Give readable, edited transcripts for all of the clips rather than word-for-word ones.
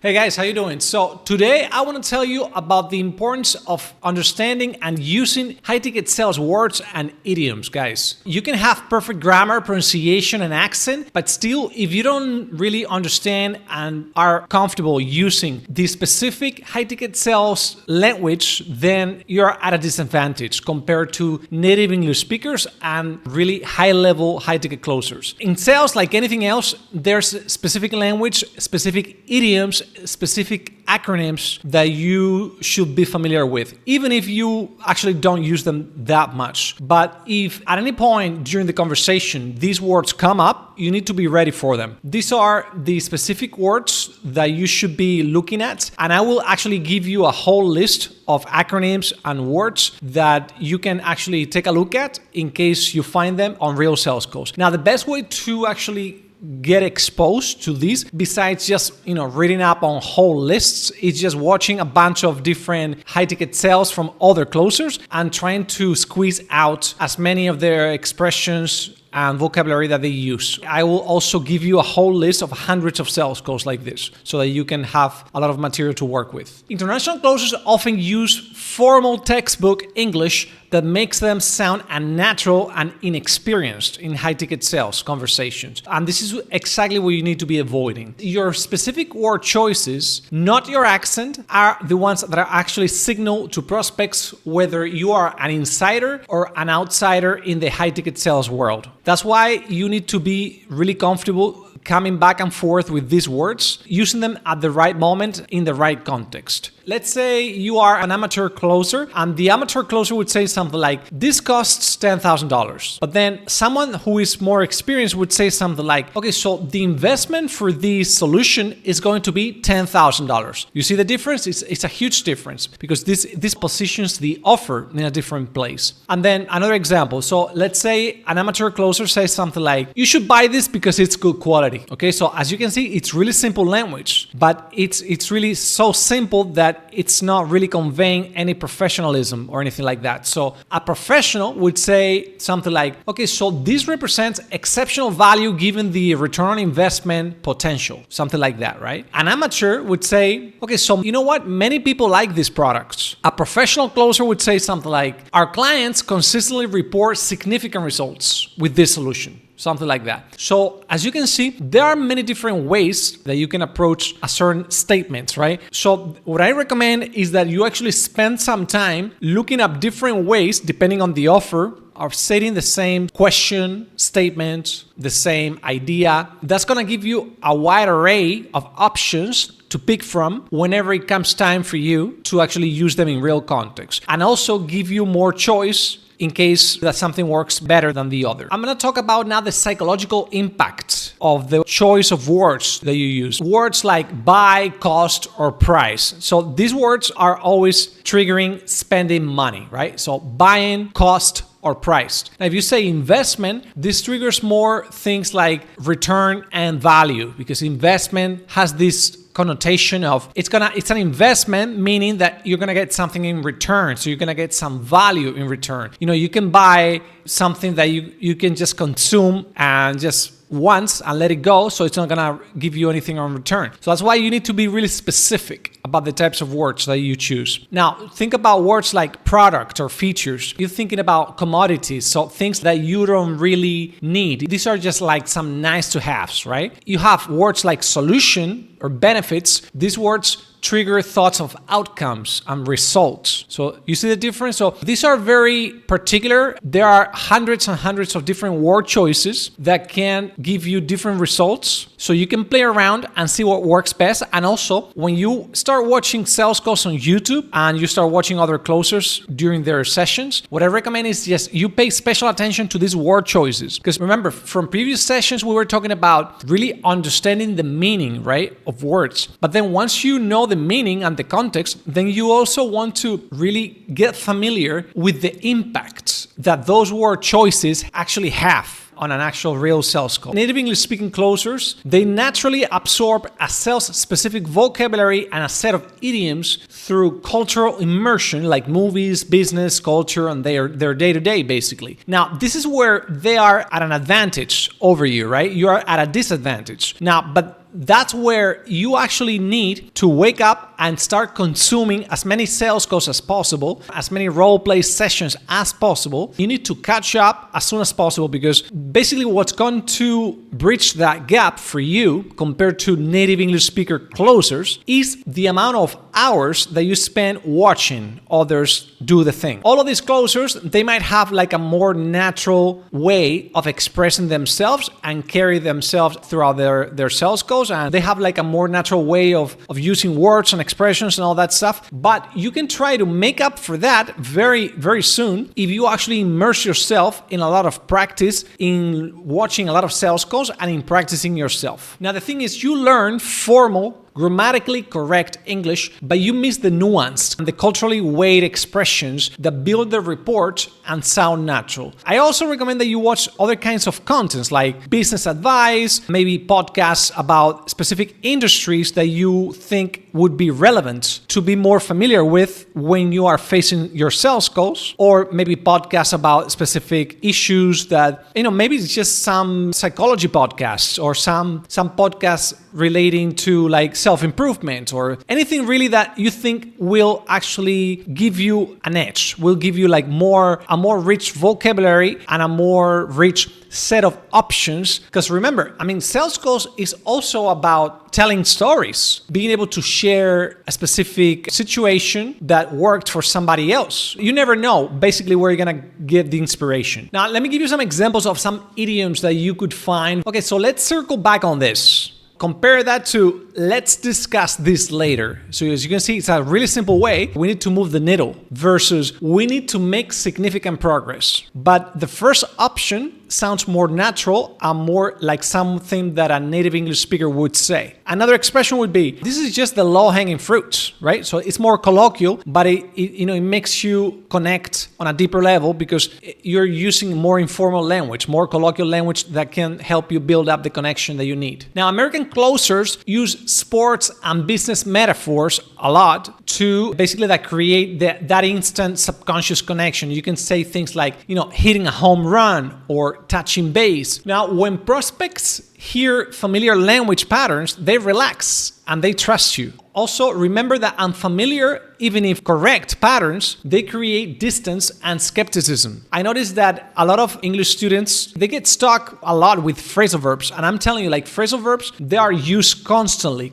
Hey guys, how you doing? So today I want to tell you about the importance of understanding and using high-ticket sales words and idioms, guys. You can have perfect grammar, pronunciation, and accent, but still, if you don't really understand and are comfortable using the specific high-ticket sales language, then you're at a disadvantage compared to native English speakers and really high-level high-ticket closers. In sales, like anything else, there's specific language, specific idioms, specific acronyms that you should be familiar with, even if you actually don't use them that much. But if at any point during the conversation these words come up, you need to be ready for them. These are the specific words that you should be looking at, and I will actually give you a whole list of acronyms and words that you can actually take a look at in case you find them on real sales calls. Now, the best way to actually get exposed to these, besides just reading up on whole lists, is just watching a bunch of different high-ticket sales from other closers and trying to squeeze out as many of their expressions and vocabulary that they use. I will also give you a whole list of hundreds of sales calls like this so that you can have a lot of material to work with. International closers often use formal textbook English that makes them sound unnatural and inexperienced in high-ticket sales conversations. And this is exactly what you need to be avoiding. Your specific word choices, not your accent, are the ones that are actually signal to prospects whether you are an insider or an outsider in the high-ticket sales world. That's why you need to be really comfortable coming back and forth with these words, using them at the right moment in the right context. Let's say you are an amateur closer, and the amateur closer would say something like, this costs $10,000. But then someone who is more experienced would say something like, okay, so the investment for this solution is going to be $10,000. You see the difference? It's a huge difference because this positions the offer in a different place. And then another example. So let's say an amateur closer says something like, you should buy this because it's good quality. Okay, so as you can see, it's really simple language, but it's really so simple that it's not really conveying any professionalism or anything like that. So a professional would say something like, okay, so this represents exceptional value given the return on investment potential, something like that, right? An amateur would say, okay, so you know what? Many people like these products. A professional closer would say something like, our clients consistently report significant results with this solution. Something like that. So as you can see, there are many different ways that you can approach a certain statement, right? So what I recommend is that you actually spend some time looking up different ways, depending on the offer, of stating the same question, statement, the same idea. That's gonna give you a wide array of options to pick from whenever it comes time for you to actually use them in real context, and also give you more choice in case that something works better than the other. I'm going to talk about now the psychological impact of the choice of words that you use. Words like buy, cost, or price. So these words are always triggering spending money, right? So buying, cost, or priced. Now, if you say investment, this triggers more things like return and value, because investment has this connotation of it's an investment, meaning that you're gonna get something in return. So you're gonna get some value in return. You can buy something that you can just consume and just once and let it go, so it's not gonna give you anything in return. So that's why you need to be really specific about the types of words that you choose. Now, think about words like product or features. You're thinking about commodities, so things that you don't really need. These are just like some nice to haves, right? You have words like solution or benefits. These words trigger thoughts of outcomes and results. So you see the difference? So these are very particular. There are hundreds and hundreds of different word choices that can give you different results. So you can play around and see what works best. And also, when you start watching sales calls on YouTube and you start watching other closers during their sessions, what I recommend is just you pay special attention to these word choices. Because remember, from previous sessions, we were talking about really understanding the meaning, right, of words. But then once you know the meaning and the context, then you also want to really get familiar with the impact that those word choices actually have on an actual real sales call. Native English speaking closers, they naturally absorb a sales-specific vocabulary and a set of idioms through cultural immersion, like movies, business, culture, and their day-to-day, basically. Now, this is where they are at an advantage over you, right? You are at a disadvantage. Now, but that's where you actually need to wake up and start consuming as many sales calls as possible, as many role play sessions as possible. You need to catch up as soon as possible, because basically what's going to bridge that gap for you compared to native English speaker closers is the amount of hours that you spend watching others do the thing. All of these closers, they might have like a more natural way of expressing themselves and carry themselves throughout their sales calls, and they have like a more natural way of using words and expressions and all that stuff. But you can try to make up for that very, very soon if you actually immerse yourself in a lot of practice, in watching a lot of sales calls and in practicing yourself. Now, the thing is, you learn formal, grammatically correct English, but you miss the nuance and the culturally weighed expressions that build the report and sound natural. I also recommend that you watch other kinds of contents like business advice, maybe podcasts about specific industries that you think would be relevant to be more familiar with when you are facing your sales calls, or maybe podcasts about specific issues that, maybe it's just some psychology podcasts or some podcasts relating to like self-improvement, or anything really that you think will actually give you an edge, will give you like a more rich vocabulary and a more rich set of options. Because remember, sales calls is also about telling stories, being able to share a specific situation that worked for somebody else. You never know basically where you're gonna get the inspiration. Now, let me give you some examples of some idioms that you could find. Okay, so let's circle back on this. Compare that to let's discuss this later. So as you can see, it's a really simple way. We need to move the needle versus we need to make significant progress. But the first option sounds more natural and more like something that a native English speaker would say. Another expression would be, this is just the low-hanging fruit, right? So it's more colloquial, but it makes you connect on a deeper level because you're using more informal language, more colloquial language that can help you build up the connection that you need. Now, American closers use sports and business metaphors a lot to basically that create that instant subconscious connection. You can say things like, hitting a home run or touching base. Now, when prospects hear familiar language patterns, they relax and they trust you. Also, remember that unfamiliar, even if correct patterns, they create distance and skepticism. I noticed that a lot of English students, they get stuck a lot with phrasal verbs. And I'm telling you, like phrasal verbs, they are used constantly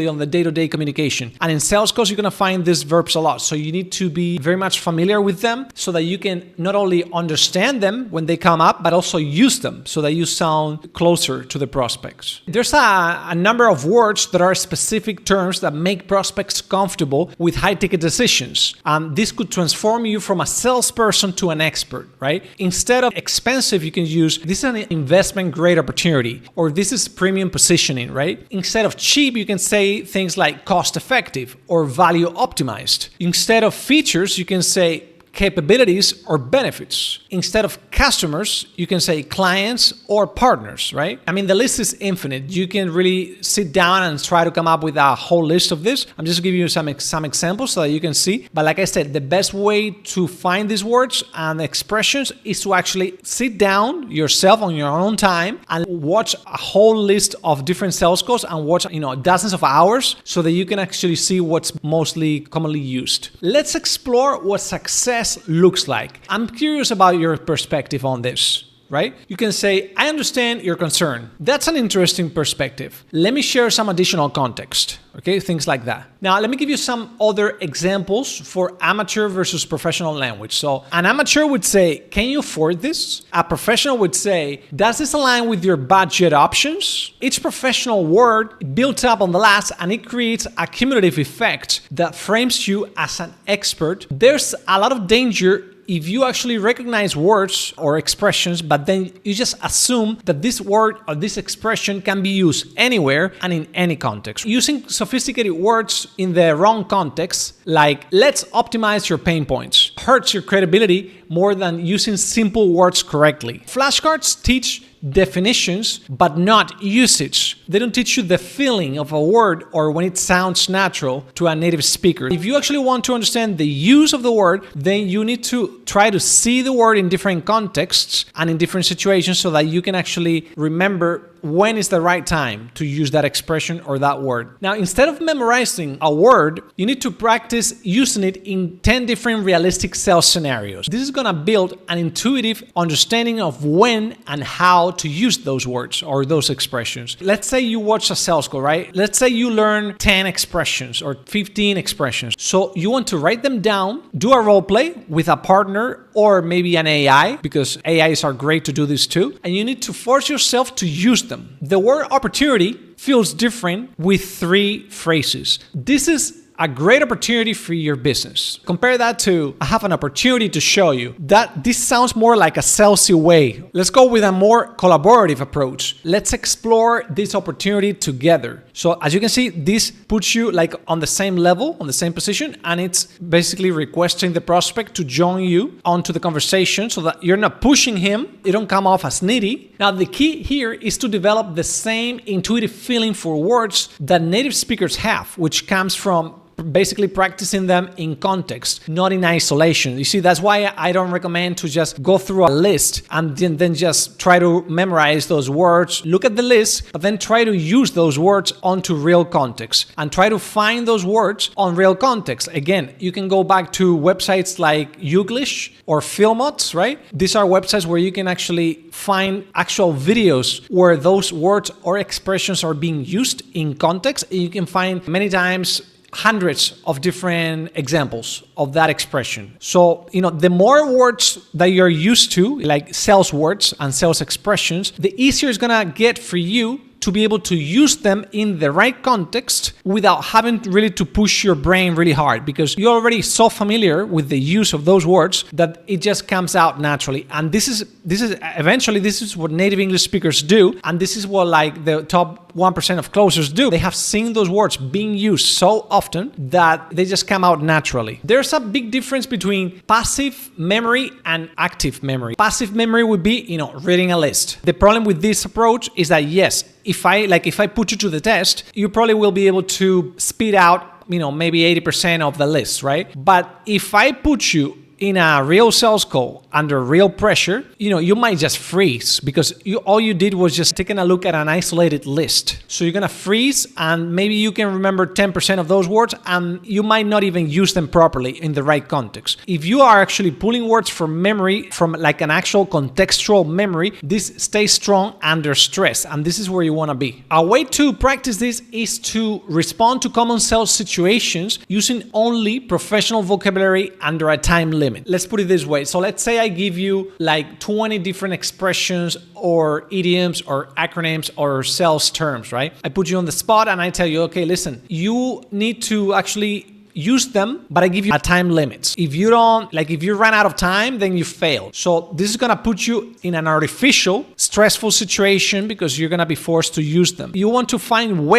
on the day-to-day communication. And in sales calls, you're going to find these verbs a lot. So you need to be very much familiar with them so that you can not only understand them when they come up, but also use them so that you sound closer to the prospects. There's a number of words that are specific terms that make prospects comfortable with high-ticket decisions. This could transform you from a salesperson to an expert, right? Instead of expensive, you can use, this is an investment-grade opportunity, or this is premium positioning, right? Instead of cheap, you can say things like cost-effective or value-optimized. Instead of features, you can say capabilities or benefits. Instead of customers, you can say clients or partners, right? The list is infinite. You can really sit down and try to come up with a whole list of this. I'm just giving you some examples so that you can see. But like I said, the best way to find these words and expressions is to actually sit down yourself on your own time and watch a whole list of different sales calls and watch, dozens of hours so that you can actually see what's mostly commonly used. Let's explore what success looks like. I'm curious about your perspective on this, right? You can say, I understand your concern. That's an interesting perspective. Let me share some additional context. Okay, things like that. Now, let me give you some other examples for amateur versus professional language. So an amateur would say, can you afford this? A professional would say, does this align with your budget options? Each professional word builds up on the last and it creates a cumulative effect that frames you as an expert. There's a lot of danger if you actually recognize words or expressions, but then you just assume that this word or this expression can be used anywhere and in any context. Using sophisticated words in the wrong context, like let's optimize your pain points, hurts your credibility more than using simple words correctly. Flashcards teach definitions, but not usage. They don't teach you the feeling of a word or when it sounds natural to a native speaker. If you actually want to understand the use of the word, then you need to try to see the word in different contexts and in different situations so that you can actually remember when is the right time to use that expression or that word. Now, instead of memorizing a word, you need to practice using it in 10 different realistic sales scenarios. This is going to build an intuitive understanding of when and how to use those words or those expressions. Let's say you watch a sales call, right? Let's say you learn 10 expressions or 15 expressions. So you want to write them down, do a role play with a partner or maybe an AI, because AIs are great to do this too. And you need to force yourself to use them. The word opportunity feels different with 3 phrases. This is a great opportunity for your business. Compare that to, I have an opportunity to show you. This sounds more like a salesy way. Let's go with a more collaborative approach. Let's explore this opportunity together. So as you can see, this puts you like on the same level, on the same position, and it's basically requesting the prospect to join you onto the conversation so that you're not pushing him. You don't come off as needy. Now, the key here is to develop the same intuitive feeling for words that native speakers have, which comes from basically practicing them in context, not in isolation. You see, that's why I don't recommend to just go through a list and then just try to memorize those words. Look at the list, but then try to use those words onto real context and try to find those words on real context. Again, you can go back to websites like Youglish or Filmots, right? These are websites where you can actually find actual videos where those words or expressions are being used in context. And you can find many times hundreds of different examples of that expression. So, the more words that you're used to, like sales words and sales expressions, the easier it's gonna get for you to be able to use them in the right context without having really to push your brain really hard, because you're already so familiar with the use of those words that it just comes out naturally. And this is what native English speakers do, and this is what like the top 1% of closers do. They have seen those words being used so often that they just come out naturally. There's a big difference between passive memory and active memory. Passive memory would be, reading a list. The problem with this approach is that yes, if I put you to the test, you probably will be able to spit out, maybe 80% of the list, right? But if I put you in a real sales call under real pressure, you might just freeze because all you did was just taking a look at an isolated list. So you're gonna freeze, and maybe you can remember 10% of those words, and you might not even use them properly in the right context. If you are actually pulling words from memory, from like an actual contextual memory, this stays strong under stress, and this is where you wanna be. A way to practice this is to respond to common sales situations using only professional vocabulary under a time limit. Let's put it this way. So let's say I give you like 20 different expressions or idioms or acronyms or sales terms, right? I put you on the spot and I tell you, okay, listen, you need to actually use them, but I give you a time limit. If you run out of time, then you fail. So this is gonna put you in an artificial, stressful situation because you're gonna be forced to use them. You want to find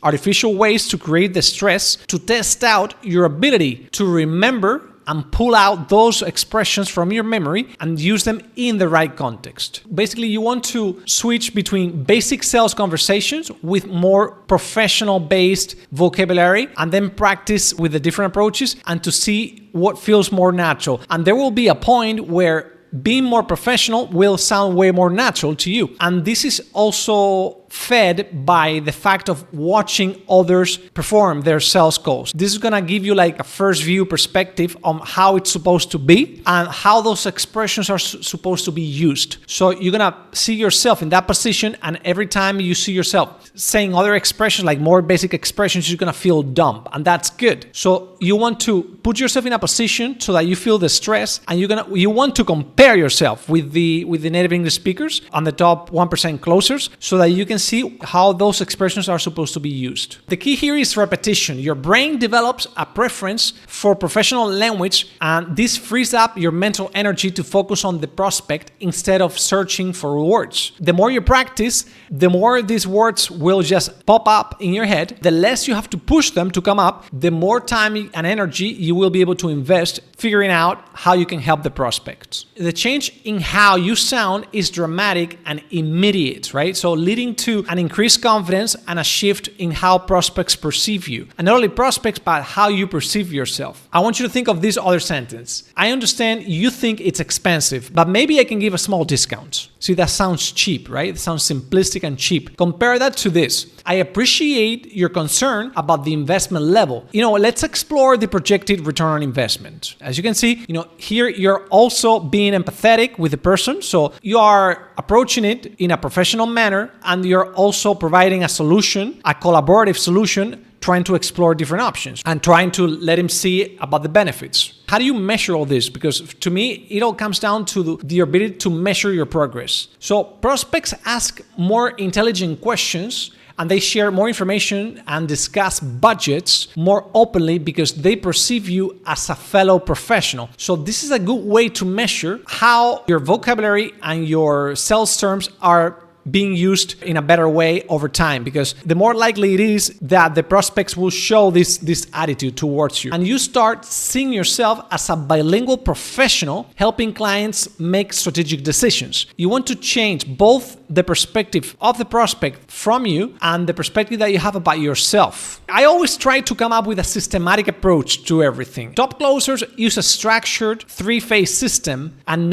artificial ways to create the stress to test out your ability to remember and pull out those expressions from your memory and use them in the right context. Basically, you want to switch between basic sales conversations with more professional-based vocabulary and then practice with the different approaches and to see what feels more natural. And there will be a point where being more professional will sound way more natural to you. And this is also fed by the fact of watching others perform their sales calls. This is gonna give you like a first view perspective on how it's supposed to be and how those expressions are supposed to be used. So you're gonna see yourself in that position, and every time you see yourself saying other expressions, like more basic expressions, you're gonna feel dumb, and that's good. So you want to put yourself in a position so that you feel the stress, and you want to compare yourself with the native English speakers on the top 1% closers so that you can see how those expressions are supposed to be used. The key here is repetition. Your brain develops a preference for professional language, and this frees up your mental energy to focus on the prospect instead of searching for words. The more you practice, the more these words will just pop up in your head. The less you have to push them to come up, the more time and energy you will be able to invest figuring out how you can help the prospects. The change in how you sound is dramatic and immediate, right? So leading to an increased confidence and a shift in how prospects perceive you. And not only prospects, but how you perceive yourself. I want you to think of this other sentence. I understand you think it's expensive, but maybe I can give a small discount. See, that sounds cheap, right? It sounds simplistic and cheap. Compare that to this. I appreciate your concern about the investment level. Let's explore the projected return on investment. As you can see, here you're also being empathetic with the person. So you are approaching it in a professional manner, and you're also providing a solution, a collaborative solution, trying to explore different options and trying to let him see about the benefits. How do you measure all this? Because to me, it all comes down to the ability to measure your progress. So prospects ask more intelligent questions, and they share more information and discuss budgets more openly because they perceive you as a fellow professional. So this is a good way to measure how your vocabulary and your sales terms are being used in a better way over time, because the more likely it is that the prospects will show this attitude towards you. And you start seeing yourself as a bilingual professional helping clients make strategic decisions. You want to change both the perspective of the prospect from you and the perspective that you have about yourself. I always try to come up with a systematic approach to everything. Top closers use a structured 3-phase system and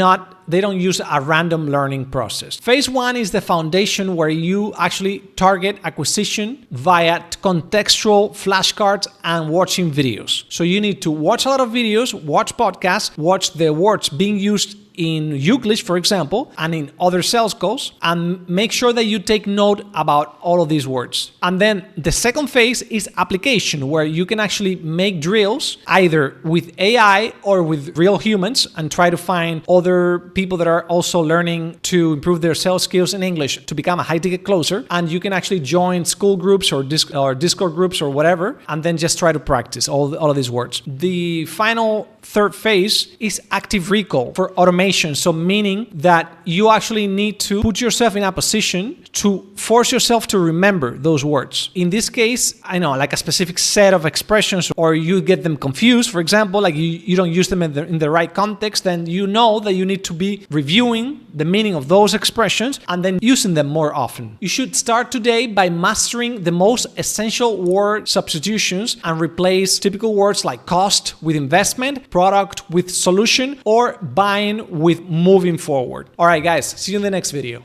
they don't use a random learning process. Phase 1 is the foundation, where you actually target acquisition via contextual flashcards and watching videos. So you need to watch a lot of videos, watch podcasts, watch the words being used in English, for example, and in other sales calls, and make sure that you take note about all of these words. And then the second phase is application, where you can actually make drills either with AI or with real humans and try to find other people that are also learning to improve their sales skills in English to become a high-ticket closer. And you can actually join school groups or Discord groups or whatever, and then just try to practice all of these words. The final third phase is active recall for automation. So meaning that you actually need to put yourself in a position to force yourself to remember those words. In this case, I know, like a specific set of expressions, or you get them confused. For example, like you don't use them in the right context, then you know that you need to be reviewing the meaning of those expressions and then using them more often. You should start today by mastering the most essential word substitutions and replace typical words like cost with investment, product with solution, or buying with moving forward. All right, guys, see you in the next video.